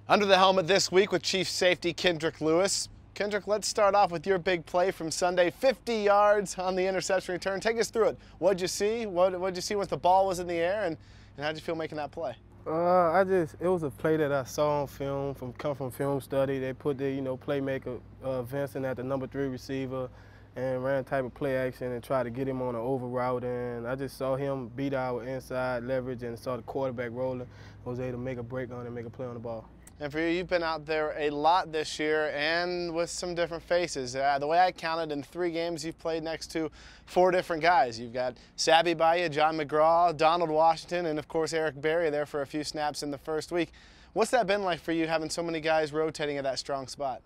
Under the helmet this week with Chief Safety Kendrick Lewis. Kendrick, let's start off with your big play from Sunday, 50 yards on the interception return. Take us through it. What'd you see? What'd you see once the ball was in the air, and how'd you feel making that play? It was a play that I saw on film, come from film study. They put the, playmaker Vincent at the number 3 receiver and ran type of play action and tried to get him on an over route. And I just saw him beat our inside leverage and saw the quarterback rolling, was able to make a break on it and make a play on the ball. And for you, you've been out there a lot this year and with some different faces. The way I counted, in 3 games, you've played next to 4 different guys. You've got Sabby Baya, John McGraw, Donald Washington, and of course Eric Berry there for a few snaps in the first week. What's that been like for you, having so many guys rotating at that strong spot?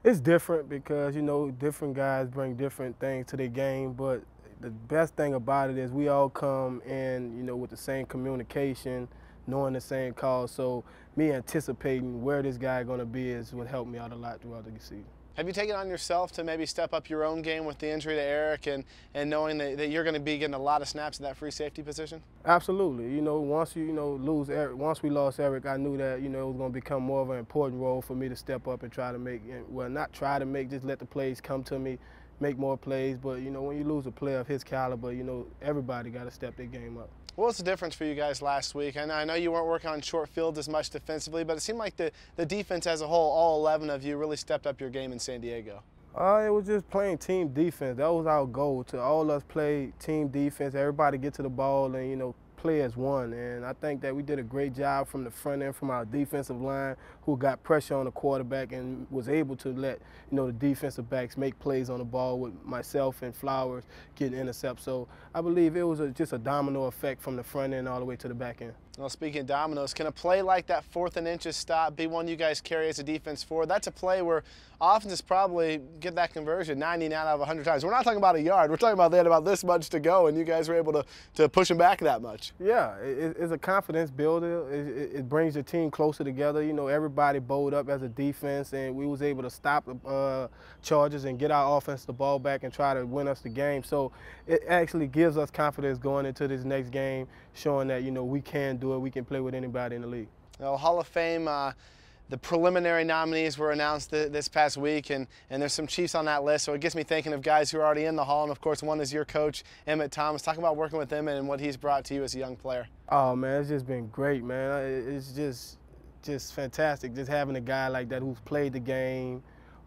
It's different because, different guys bring different things to their game, but the best thing about it is we all come in, with the same communication, knowing the same cause. So me anticipating where this guy is going to be is what helped me out a lot throughout the season. Have you taken on yourself to maybe step up your own game with the injury to Eric and knowing that you're going to be getting a lot of snaps in that free safety position? Absolutely. Once lose Eric, once we lost Eric, I knew that it was going to become more of an important role for me to step up and try to make, well, not try to make, just let the plays come to me, make more plays. But when you lose a player of his caliber, everybody got to step their game up. What was the difference for you guys last week? And I know you weren't working on short fields as much defensively, but it seemed like the defense as a whole, all 11 of you, really stepped up your game in San Diego. It was just playing team defense. That was our goal, to all us play team defense, everybody get to the ball and, play as one. And I think that we did a great job from the front end, from our defensive line, who got pressure on the quarterback and was able to let, the defensive backs make plays on the ball with myself and Flowers getting intercepts. So I believe it was just a domino effect from the front end all the way to the back end. Well, speaking of dominoes, can a play like that 4th and inches stop be one you guys carry as a defense forward? That's a play where offenses probably get that conversion 99 out of 100 times. We're not talking about a yard. We're talking about they had about this much to go, and you guys were able to push them back that much. Yeah, it's a confidence builder. It brings the team closer together. Everybody bowled up as a defense, and we was able to stop the Chargers and get our offense the ball back and try to win us the game. So it actually gives us confidence going into this next game, showing that, we can do it. We can play with anybody in the league. Well, Hall of Fame, the preliminary nominees were announced this past week, and there's some Chiefs on that list, so it gets me thinking of guys who are already in the Hall, and of course one is your coach, Emmett Thomas. Talk about working with him and what he's brought to you as a young player. Oh, man, it's just been great, man. It's just fantastic, just having a guy like that who's played the game,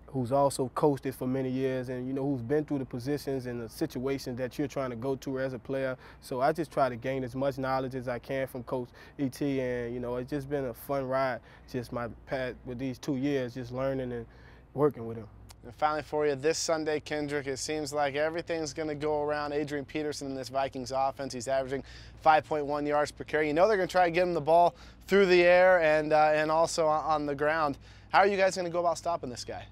who's also coached it for many years, and who's been through the positions and the situations that you're trying to go to as a player. So I just try to gain as much knowledge as I can from Coach E.T., and it's just been a fun ride, just my path with these 2 years, just learning and working with him. And finally for you, this Sunday, Kendrick, it seems like everything's going to go around Adrian Peterson in this Vikings offense. He's averaging 5.1 yards per carry. They're going to try to get him the ball through the air and also on the ground. How are you guys going to go about stopping this guy?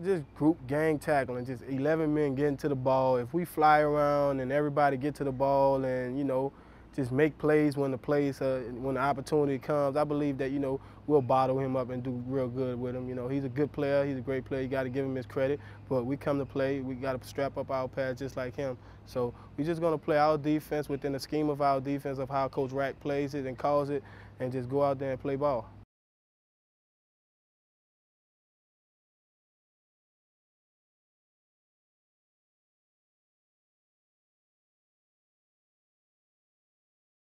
Just group gang tackling, just 11 men getting to the ball. If we fly around and everybody get to the ball and, just make plays when the opportunity comes, I believe that, we'll bottle him up and do real good with him. He's a good player. He's a great player. You got to give him his credit. But we come to play. We got to strap up our pads just like him. So we're just going to play our defense within the scheme of our defense, of how Coach Rack plays it and calls it, and just go out there and play ball.